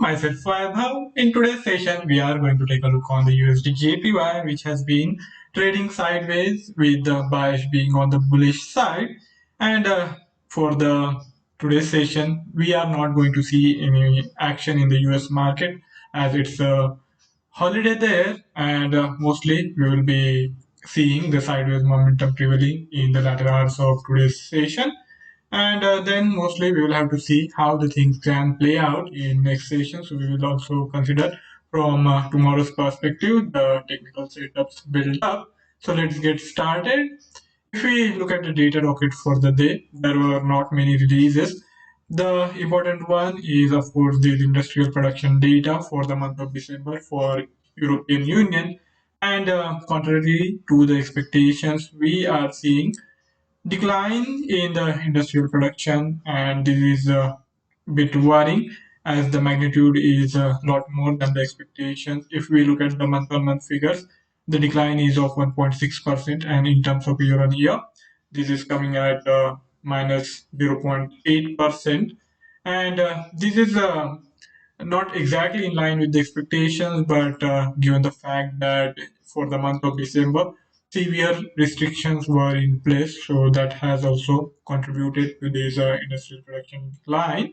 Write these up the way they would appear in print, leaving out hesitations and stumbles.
myself Vaibhav. In today's session, we are going to take a look on the USDJPY, which has been trading sideways with the bias being on the bullish side. And for the today's session, we are not going to see any action in the US market as it's a holiday there, and mostly we will be seeing the sideways momentum prevailing in the latter hours of today's session. And then mostly we will have to see how the things can play out in next session. So we will also consider from tomorrow's perspective the technical setups build up. So let's get started. If we look at the data docket for the day, there were not many releases. The important one is, of course, the industrial production data for the month of December for European Union. And contrary to the expectations, we are seeing decline in the industrial production, and this is a bit worrying as the magnitude is a lot more than the expectations. If we look at the month-on-month figures, the decline is of 1.6%, and in terms of year-on-year, this is coming at minus 0.8%, and this is not exactly in line with the expectations, but given the fact that for the month of December, severe restrictions were in place, so that has also contributed to this industrial production decline.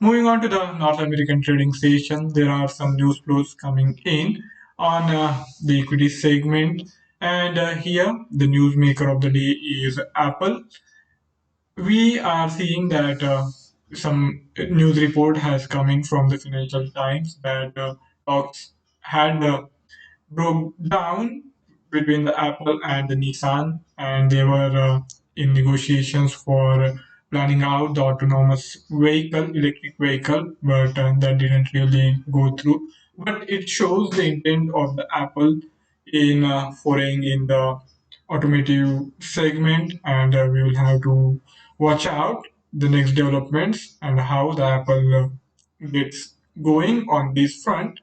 Moving on to the North American trading session, there are some news flows coming in on the equity segment, and here the newsmaker of the day is Apple. We are seeing that some news report has come in from the Financial Times that talks had broke down between the Apple and the Nissan, and they were in negotiations for planning out the autonomous vehicle, electric vehicle, but that didn't really go through. But it shows the intent of the Apple in foraying in the automotive segment, and we will have to watch out the next developments and how the Apple gets going on this front.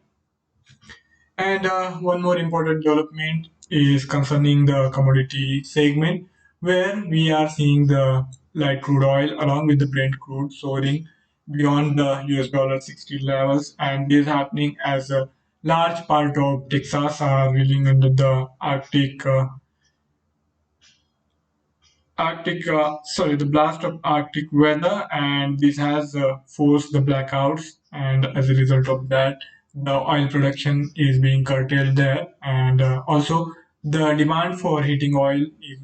And one more important development is concerning the commodity segment, where we are seeing the light crude oil along with the Brent crude soaring beyond the US dollar 60 levels, and this is happening as a large part of Texas are reeling under the the blast of Arctic weather, and this has forced the blackouts. And as a result of that, the oil production is being curtailed there, and also the demand for heating oil is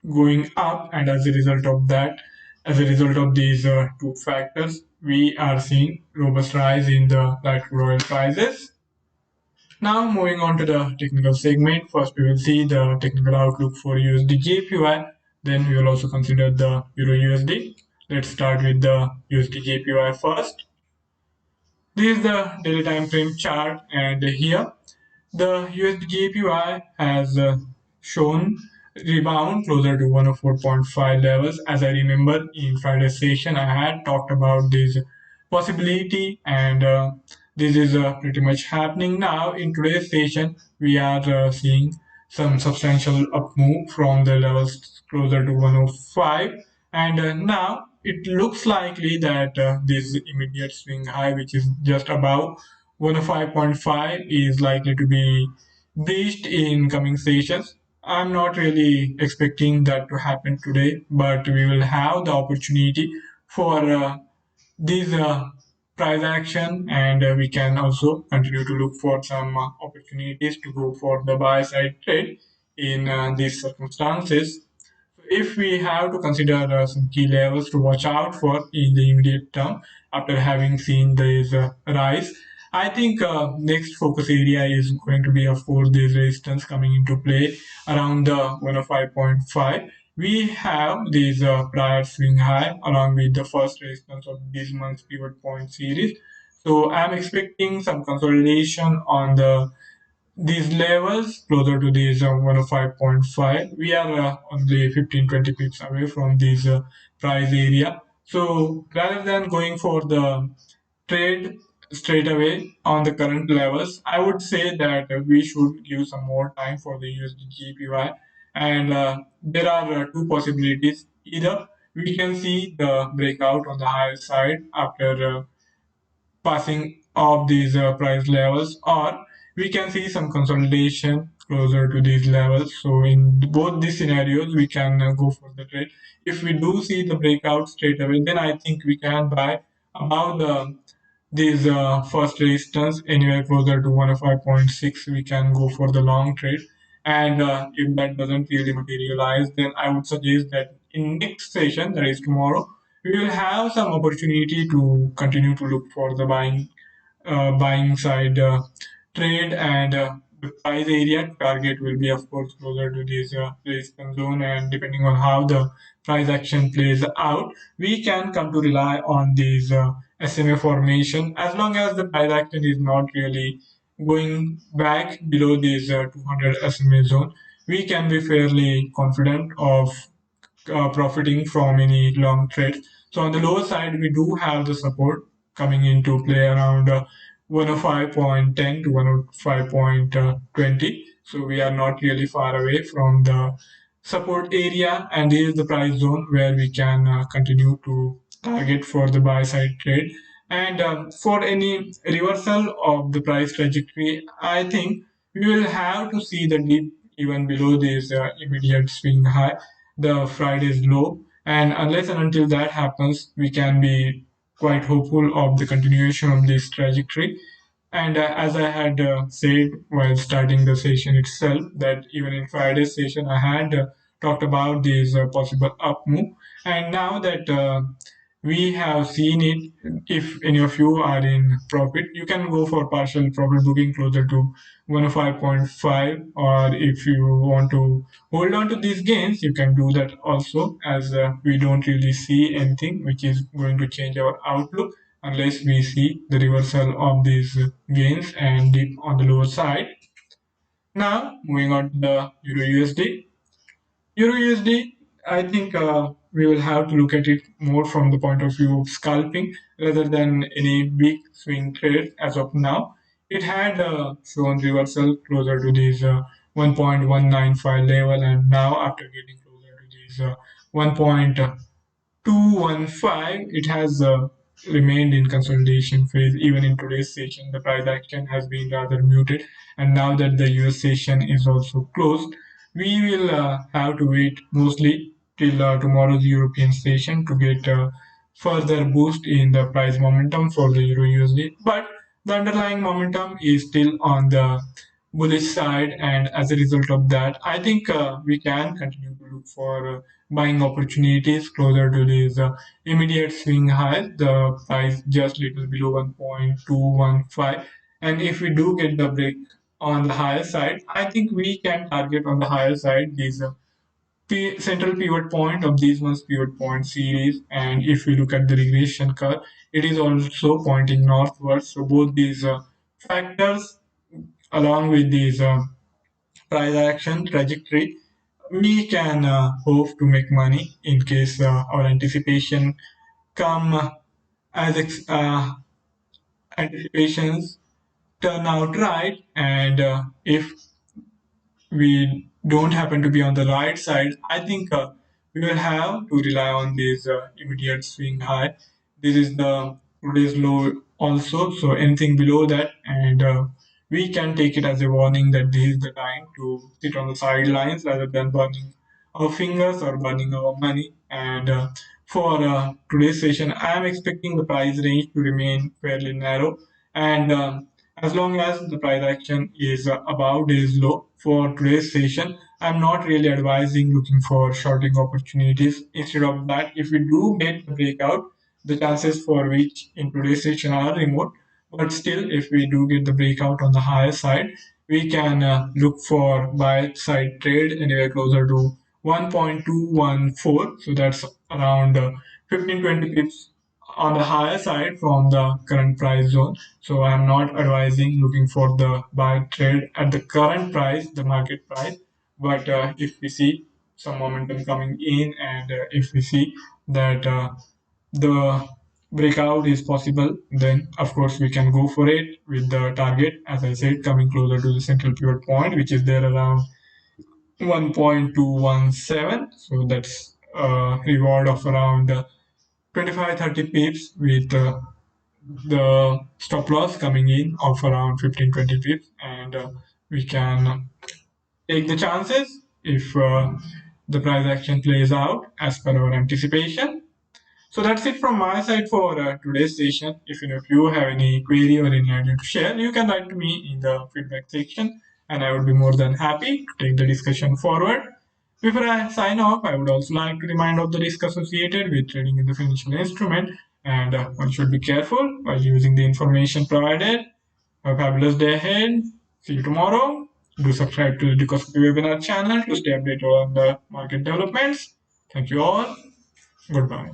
going up. And as a result of that, as a result of these two factors, we are seeing robust rise in the light crude oil prices. Now moving on to the technical segment, first we will see the technical outlook for USD/JPY. Then we will also consider the Euro USD. Let's start with the USD/JPY first. This is the daily time frame chart, and here the USD/JPY has shown rebound closer to 104.5 levels. As I remember in Friday's session, I had talked about this possibility, and this is pretty much happening now. In today's session, we are seeing some substantial up move from the levels closer to 105, and now it looks likely that this immediate swing high, which is just above 105.5, is likely to be breached in coming sessions. I'm not really expecting that to happen today, but we will have the opportunity for these price action, and we can also continue to look for some opportunities to go for the buy side trade in these circumstances. If we have to consider some key levels to watch out for in the immediate term after having seen this rise, I think next focus area is going to be, of course, this resistance coming into play around the 105.5. We have this prior swing high along with the first resistance of this month's pivot point series. So I'm expecting some consolidation on these levels closer to these 105.5. We are only 15-20 pips away from this price area. So rather than going for the trade straight away on the current levels, I would say that we should give some more time for the USD/JPY. And there are two possibilities. Either we can see the breakout on the higher side after passing of these price levels, or we can see some consolidation closer to these levels. So in both these scenarios, we can go for the trade. If we do see the breakout straight away, then I think we can buy about these first resistance anywhere closer to 105.6. We can go for the long trade. And if that doesn't really materialize, then I would suggest that in next session, that is tomorrow, we will have some opportunity to continue to look for the buying side trade, and the price area target will be of course closer to this resistance zone, and depending on how the price action plays out, we can come to rely on these SMA formation. As long as the price action is not really going back below this 200 SMA zone, we can be fairly confident of profiting from any long trades. So on the lower side, we do have the support coming into play around 105.10 to 105.20. So we are not really far away from the support area, and this is the price zone where we can continue to target for the buy side trade. And for any reversal of the price trajectory, I think we will have to see the dip even below this immediate swing high, the Friday's low. And unless and until that happens, we can be quite hopeful of the continuation of this trajectory. And as I had said while starting the session itself, that even in Friday's session, I had talked about this possible up move. And now that we have seen it, if any of you are in profit, you can go for partial profit booking closer to 105.5, or if you want to hold on to these gains, you can do that also, as we don't really see anything which is going to change our outlook unless we see the reversal of these gains and dip on the lower side. Now, moving on to the Euro USD. Euro USD, I think we will have to look at it more from the point of view of scalping rather than any big swing trade as of now. It had shown reversal closer to this 1.195 level, and now after getting closer to this 1.215, it has remained in consolidation phase. Even in today's session, the price action has been rather muted, and now that the US session is also closed, we will have to wait mostly till tomorrow's European session to get further boost in the price momentum for the Euro USD. But the underlying momentum is still on the bullish side, and as a result of that, I think we can continue to look for buying opportunities closer to these immediate swing highs. The price just little below 1.215, and if we do get the break on the higher side, I think we can target on the higher side these central pivot point of these month's pivot point series. And if we look at the regression curve, it is also pointing northwards. So both these factors, along with these price action trajectory, we can hope to make money in case our anticipation come as anticipations turn out right. And if we don't happen to be on the right side, I think we will have to rely on this immediate swing high. This is the today's low also, so anything below that, and we can take it as a warning that this is the time to sit on the sidelines rather than burning our fingers or burning our money. And for today's session, I am expecting the price range to remain fairly narrow, and as long as the price action is above this low for today's session, I'm not really advising looking for shorting opportunities. Instead of that, if we do get the breakout, the chances for which in today's session are remote, but still, if we do get the breakout on the higher side, we can look for buy side trade anywhere closer to 1.214. So that's around 15-20 pips on the higher side from the current price zone. So I'm not advising looking for the buy trade at the current price, the market price. But if we see some momentum coming in, and if we see that the breakout is possible, then of course we can go for it with the target, as I said, coming closer to the central pivot point, which is there around 1.217. So that's a reward of around 25-30 pips with the stop loss coming in of around 15-20 pips, and we can take the chances if the price action plays out as per our anticipation. So that's it from my side for today's session. If you have any query or any idea to share, you can write to me in the feedback section, and I would be more than happy to take the discussion forward. Before I sign off, I would also like to remind of the risk associated with trading in the financial instrument, and one should be careful while using the information provided. Have a fabulous day ahead. See you tomorrow. Do subscribe to the Decoscopy webinar channel to stay updated on the market developments. Thank you all. Goodbye.